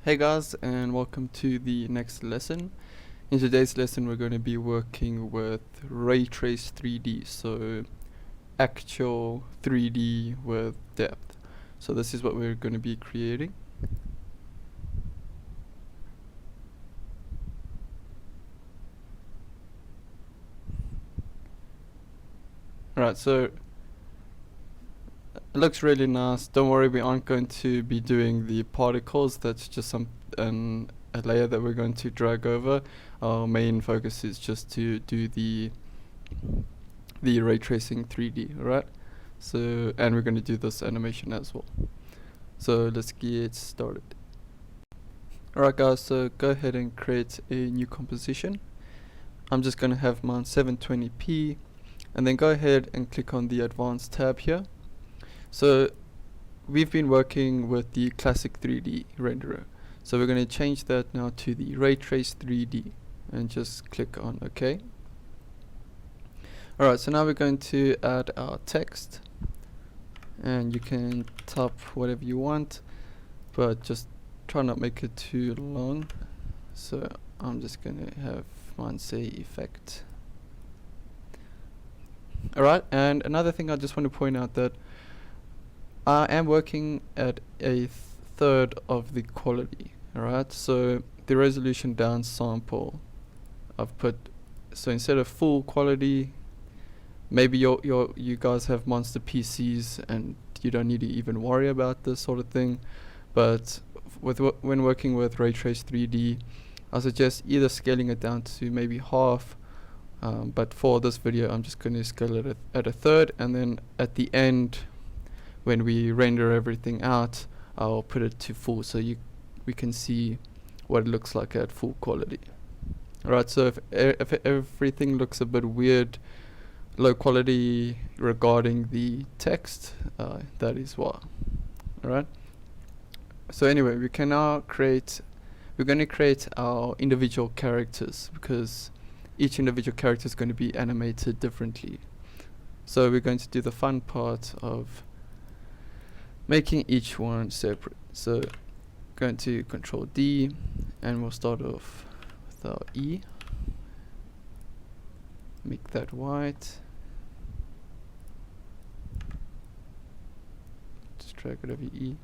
Hey guys, and welcome to the next lesson. In today's lesson we're going to be working with RayTrace 3D, so actual 3D with depth. So this is what we're going to be creating. Alright, so it looks really nice. Don't worry, we aren't going to be doing the particles. That's just a layer that we're going to drag over. Our main focus is just to do the ray tracing 3D, alright? So, and we're going to do this animation as well. So let's get started. Alright guys, so go ahead and create a new composition. I'm just going to have mine 720p, and then go ahead and click on the advanced tab here. So we've been working with the classic 3D renderer, so we're going to change that now to the RayTrace 3D and just click on OK. Alright, so now we're going to add our text, and you can type whatever you want, but just try not make it too long. So I'm just going to have mine say effect. Alright, and another thing I just want to point out that I am working at a third of the quality. Alright, so the resolution down sample I've put, so instead of full quality, maybe you guys have monster PCs and you don't need to even worry about this sort of thing, but when working with RayTrace 3D, I suggest either scaling it down to maybe half, but for this video I'm just going to scale it at a third, and then at the end when we render everything out I'll put it to full so we can see what it looks like at full quality. Alright, so if everything looks a bit weird, low quality regarding the text, that is why. Alright, so anyway, we're going to create our individual characters, because each individual character is going to be animated differently. So we're going to do the fun part of making each one separate. So going to Control D, and we'll start off with our E. Make that white. Just drag it over E.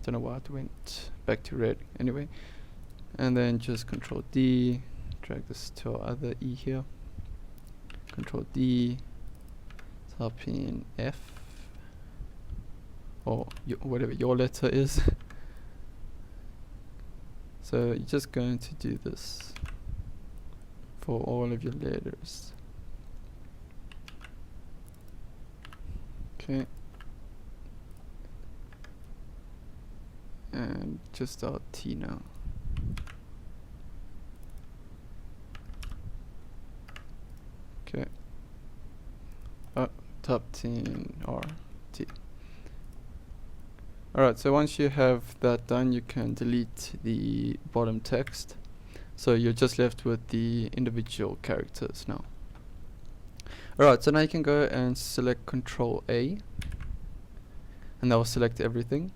Don't know why it went back to red. Anyway, and then just Control D, drag this to our other E here. Control D, type in F, or whatever your letter is. So you're just going to do this for all of your letters. Okay, and just our T now. Okay, top 10 R T. Alright, so once you have that done, you can delete the bottom text, so you're just left with the individual characters now. Alright, so now you can go and select Control A, and that will select everything.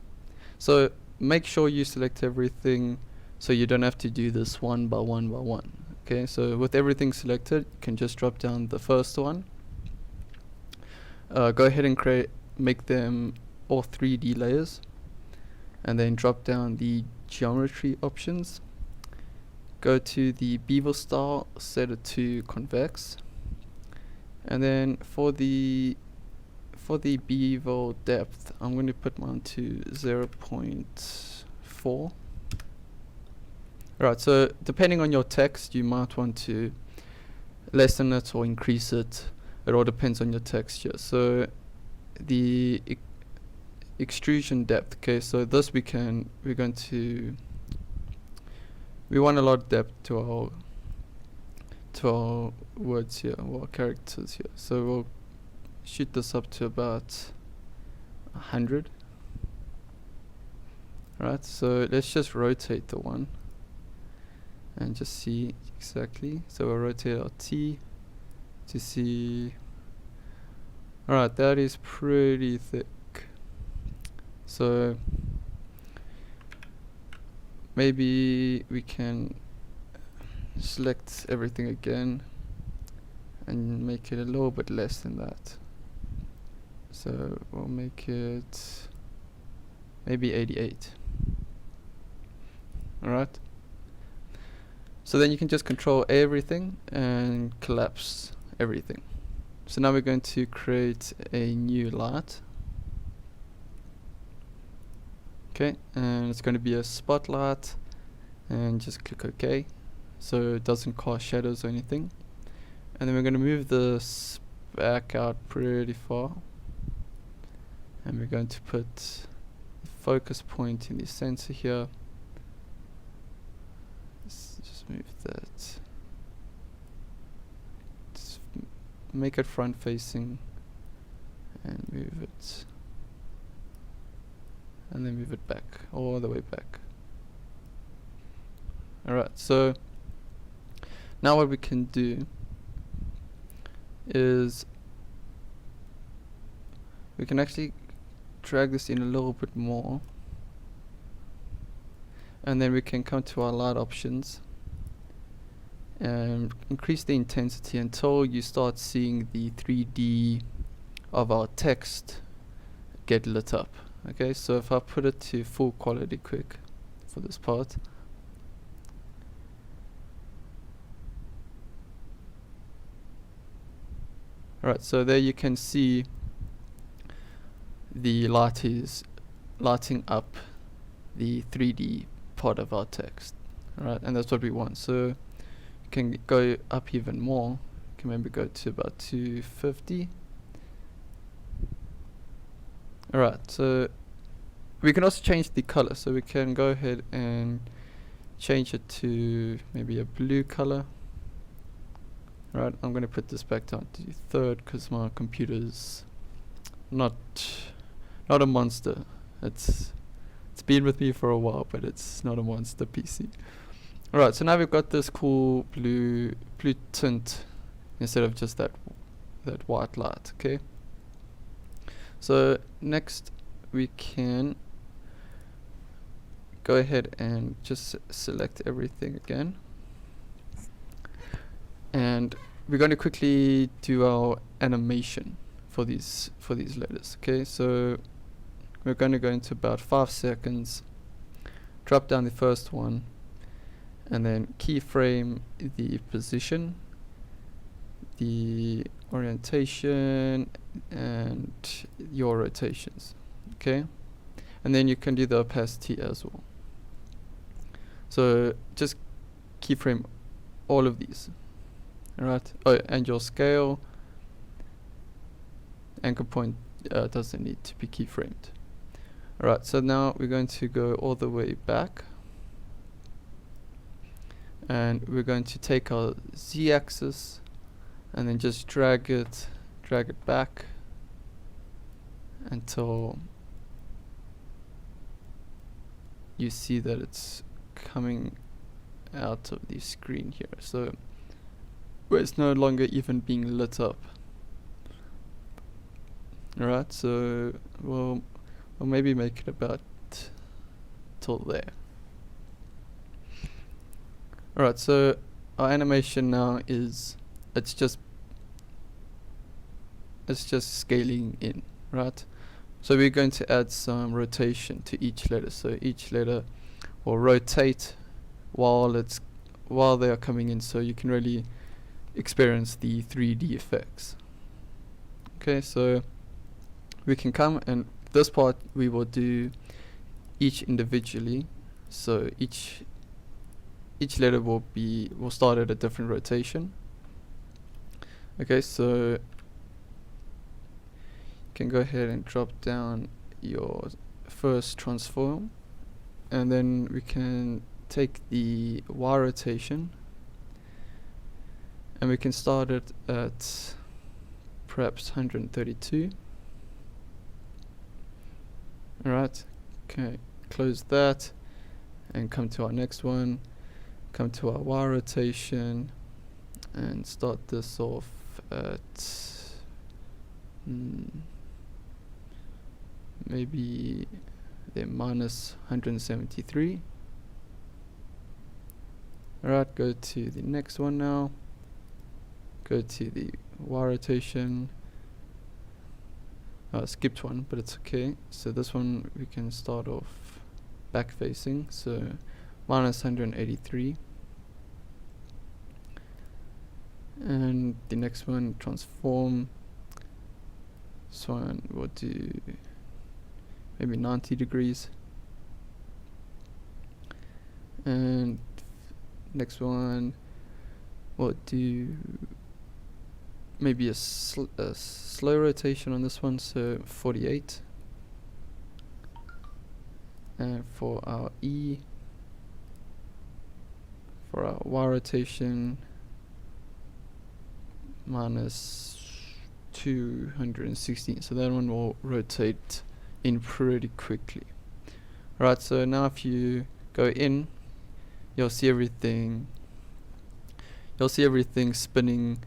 So make sure you select everything so you don't have to do this one by one by one. Okay, so with everything selected, you can just drop down the first one. Go ahead and make them all 3D layers, and then drop down the geometry options. Go to the bevel style, set it to convex, and then for the bevel depth I'm going to put mine to 0.4. Alright, so depending on your text you might want to lessen it or increase it. It all depends on your texture. So the extrusion depth, okay, so this we want a lot of depth to our words here, or our characters here. So we'll shoot this up to about 100. Right, so let's just rotate the one and just see exactly. So we'll rotate our T to see. Alright, that is pretty thick. So maybe we can select everything again and make it a little bit less than that. So we'll make it maybe 88. Alright. So then you can just control everything and collapse everything. So now we're going to create a new light. Okay, and it's going to be a spotlight, and just click OK so it doesn't cast shadows or anything. And then we're going to move this back out pretty far, and we're going to put the focus point in the center here. Let's just move that. Just make it front facing and move it, and then move it back, all the way back. Alright, so now what we can do is we can actually drag this in a little bit more, and then we can come to our light options and increase the intensity until you start seeing the 3D of our text get lit up. Okay, so if I put it to full quality quick for this part, alright, so there you can see the light is lighting up the 3D part of our text. Alright, and that's what we want. So you can go up even more. You can maybe go to about 250. Alright, so we can also change the color. So we can go ahead and change it to maybe a blue color. Alright, I'm going to put this back down to third because my computer's not a monster. It's been with me for a while, but it's not a monster PC. Alright, so now we've got this cool blue tint instead of just that white light. Okay, so next we can go ahead and just select everything again, and we're going to quickly do our animation for these letters. Okay, so we're going to go into about 5 seconds, drop down the first one, and then keyframe the position, the orientation, and your rotations. Okay, and then you can do the opacity as well. So just keyframe all of these. Alright, oh, and your scale, anchor point doesn't need to be keyframed. Alright, so now we're going to go all the way back, and we're going to take our z-axis and then just drag it back until you see that it's coming out of the screen here, so where it's no longer even being lit up. Alright, so we'll maybe make it about till there. Alright, so our animation now is it's just scaling in, right? So we're going to add some rotation to each letter, so each letter will rotate while they are coming in, so you can really experience the 3D effects. Okay, so we can come, and this part we will do each individually, so each letter will start at a different rotation. Okay, so you can go ahead and drop down your first transform, and then we can take the Y rotation and we can start it at perhaps 132. Alright, okay, close that and come to our next one, come to our Y rotation and start this off at maybe the minus 173. Alright, go to the next one now. Go to the Y rotation. Skipped one, but it's okay. So this one we can start off back facing, so minus 183. And the next one, transform. This one we'll do maybe 90 degrees. And next one we'll do maybe a slow rotation on this one, so 48. And for our E, for our Y rotation, minus 216. So that one will rotate in pretty quickly. Right, so now if you go in, you'll see everything spinning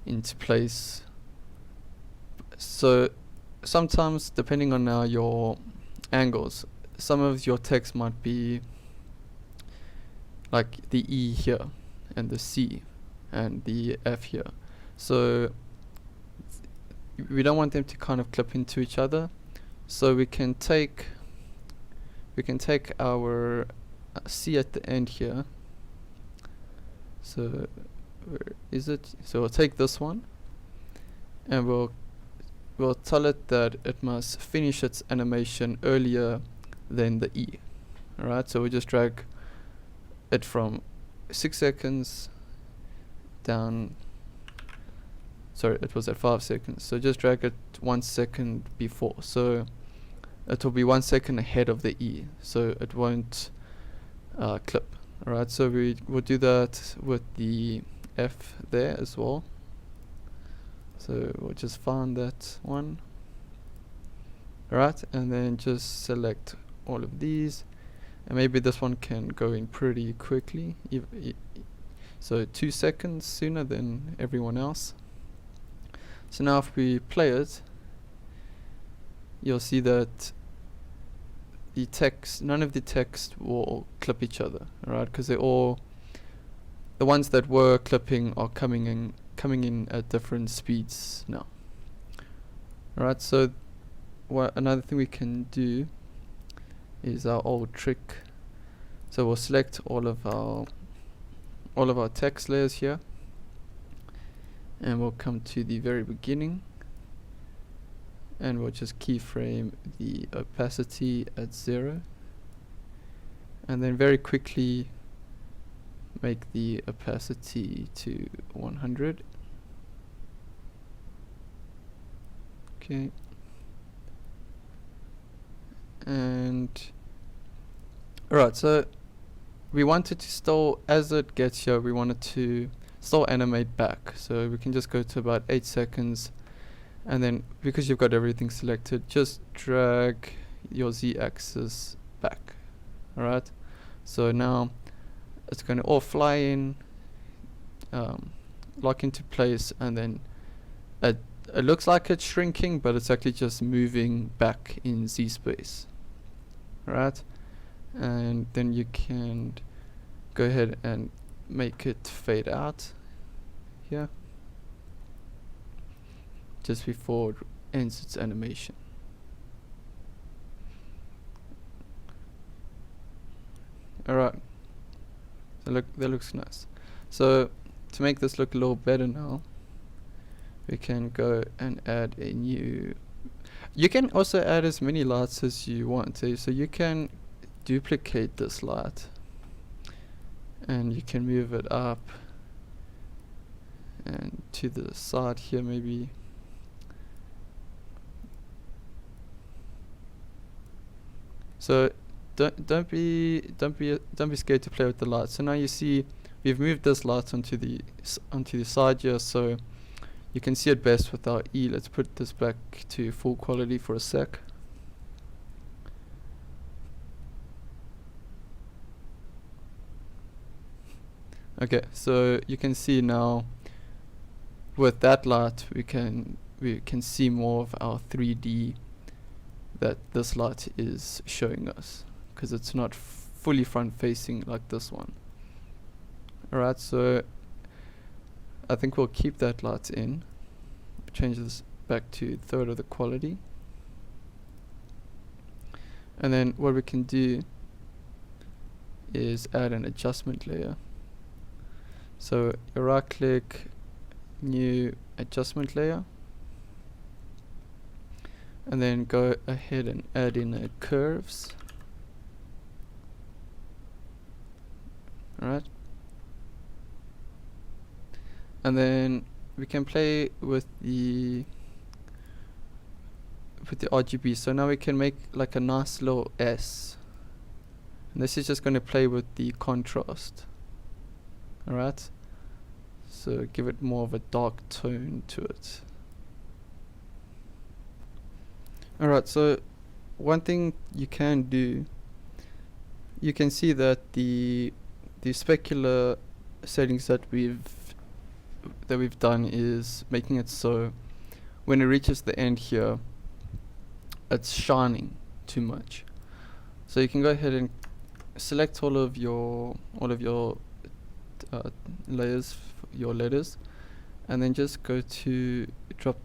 into place. So sometimes, depending on your angles, some of your text might be like the E here and the C and the F here. So we don't want them to kind of clip into each other. So we can take our C at the end here. So where is it? So we'll take this one and we'll tell it that it must finish its animation earlier than the E. Alright, so we just drag it from 6 seconds down. Sorry, it was at 5 seconds. So just drag it 1 second before. So it will be 1 second ahead of the E, so it won't clip. Alright, so we will do that with the F there as well. So we'll just find that one. Alright, and then just select all of these, and maybe this one can go in pretty quickly, so 2 seconds sooner than everyone else. So now if we play it, you'll see that the text, none of the text will clip each other, alright, because they're all, the ones that were clipping are coming in at different speeds now. Alright, so another thing we can do is our old trick. So we'll select all of our text layers here, and we'll come to the very beginning, and we'll just keyframe the opacity at 0, and then very quickly make the opacity to 100. Okay, and alright, so we wanted to still, as it gets here, we wanted to still animate back, so we can just go to about 8 seconds, and then because you've got everything selected, just drag your Z-axis back. Alright, so now it's going to all fly in, lock into place, and then it looks like it's shrinking, but it's actually just moving back in Z space. Alright, and then you can go ahead and make it fade out here just before it ends its animation. Alright, so look, that looks nice. So to make this look a little better now, we can go and add a new, you can also add as many lights as you want, so you can duplicate this light and you can move it up and to the side here maybe. So don't be scared to play with the lights. So now you see we've moved this light onto the side here, so you can see it best with our E. Let's put this back to full quality for a sec. Okay, so you can see now with that light we can see more of our 3D that this light is showing us, because it's not fully front facing like this one. Alright, so I think we'll keep that light in, change this back to third of the quality, and then what we can do is add an adjustment layer. So you right click, new adjustment layer, and then go ahead and add in a curves. Alright, and then we can play with the RGB. So now we can make like a nice little S, and this is just going to play with the contrast. Alright, so give it more of a dark tone to it. Alright, so one thing you can do, you can see that the specular settings that we've done is making it so when it reaches the end here, it's shining too much. So you can go ahead and select all of your layers, your letters, and then just go to drop.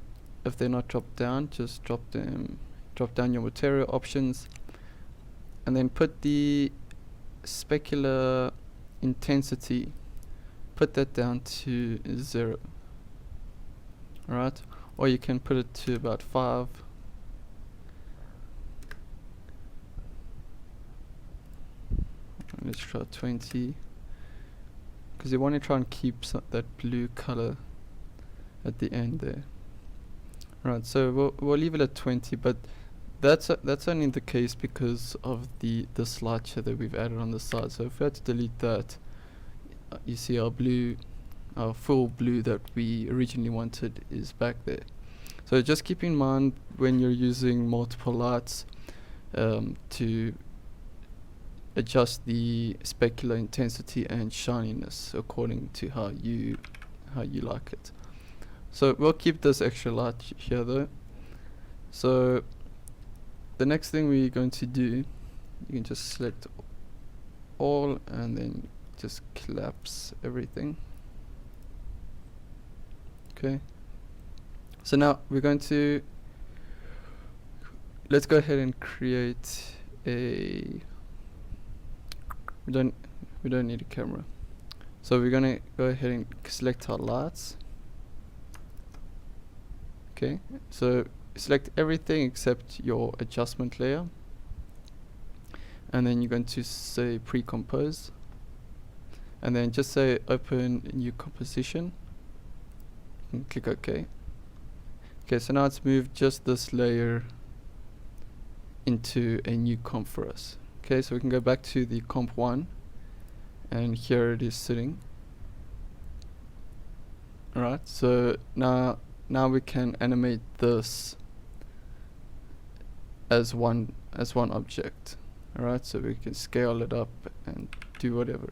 If they're not dropped down, just drop down your material options, and then put the specular intensity, put that down to 0. Alright, or you can put it to about 5. Let's try 20, because you want to try and keep that blue color at the end there. Right, so we'll leave it at 20, but that's only the case because of this light here that we've added on the side. So if we had to delete that, you see our full blue that we originally wanted is back there. So just keep in mind when you're using multiple lights to adjust the specular intensity and shininess according to how you like it. So we'll keep this extra light here though. So the next thing we're going to do, you can just select all and then just collapse everything. Okay, so now we're going to, let's go ahead and create a, we don't need a camera, so we're gonna go ahead and select our lights. Okay, so select everything except your adjustment layer, and then you're going to say pre-compose, and then just say open new composition and click OK. Okay, so now it's moved just this layer into a new comp for us. Okay, so we can go back to the comp 1, and here it is sitting. Alright, so now we can animate this as one object. Alright, so we can scale it up and do whatever.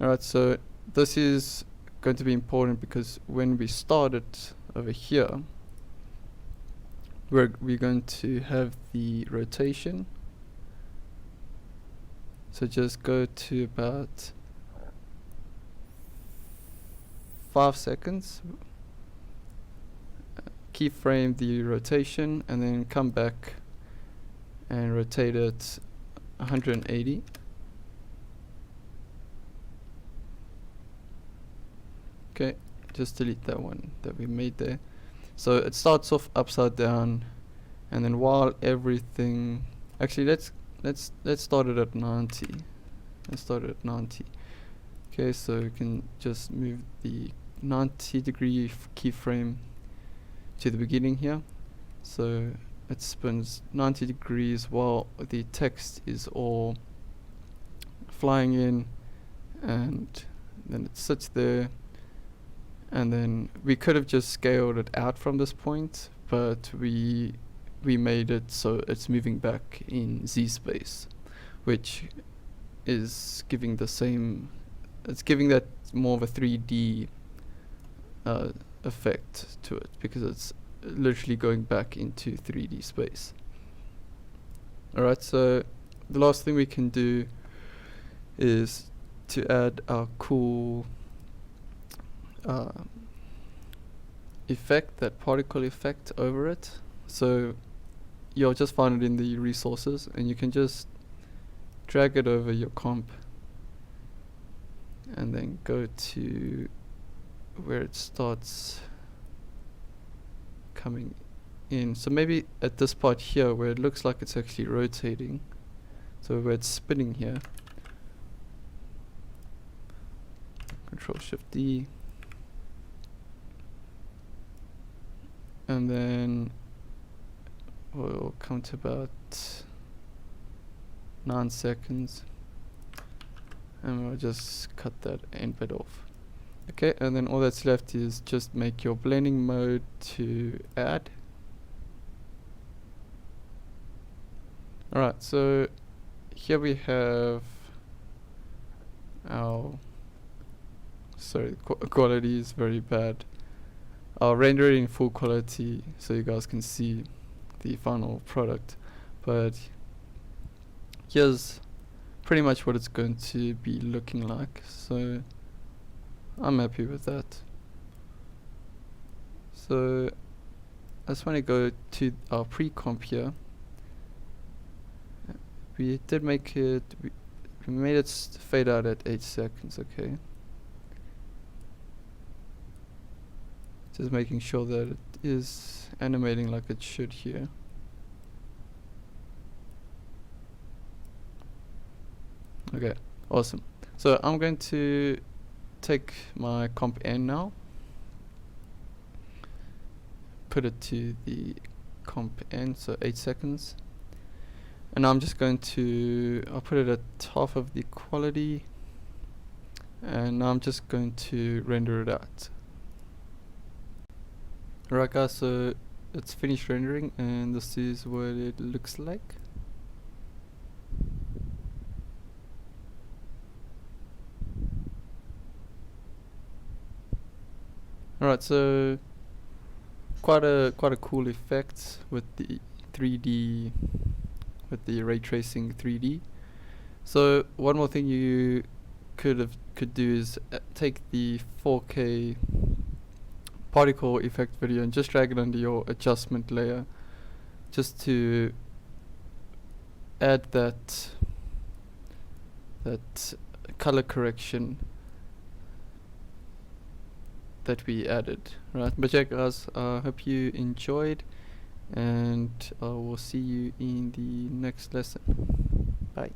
Alright, so this is going to be important because when we start it over here, we're going to have the rotation. So just go to about 5 seconds, keyframe the rotation, and then come back and rotate it 180. Okay, just delete that one that we made there. So it starts off upside down, and then while everything, actually let's start it at 90. Let's start it at 90. Okay, so we can just move the 90-degree keyframe to the beginning here. So it spins 90 degrees while the text is all flying in, and then it sits there. And then we could have just scaled it out from this point, but we made it so it's moving back in Z space, which is giving the same, it's giving that more of a 3D effect to it, because it's literally going back into 3D space. Alright, so the last thing we can do is to add a cool effect, that particle effect over it. So you'll just find it in the resources, and you can just drag it over your comp and then go to where it starts coming in. So maybe at this part here where it looks like it's actually rotating, so where it's spinning here, Control Shift D, and then we'll come to about 9 seconds, and we'll just cut that end bit off. Okay, and then all that's left is just make your blending mode to add. Alright, so here we have our, sorry, quality is very bad. I'll render it in full quality so you guys can see the final product, but here's pretty much what it's going to be looking like, so I'm happy with that. So I just want to go to our pre-comp here. We did make it, we made it fade out at 8 seconds, okay. Just making sure that it is animating like it should here. Okay, awesome. So I'm going to take my comp N now, put it to the comp N, so 8 seconds. And I'm just going to, I'll put it at half of the quality, and I'm just going to render it out. Alright guys, so it's finished rendering, and this is what it looks like. Alright, so quite a cool effect with the 3D, with the ray tracing 3D. So one more thing you could do is take the 4K particle effect video and just drag it under your adjustment layer, just to add that color correction that we added, right? But yeah guys, I hope you enjoyed, and I will see you in the next lesson. Bye.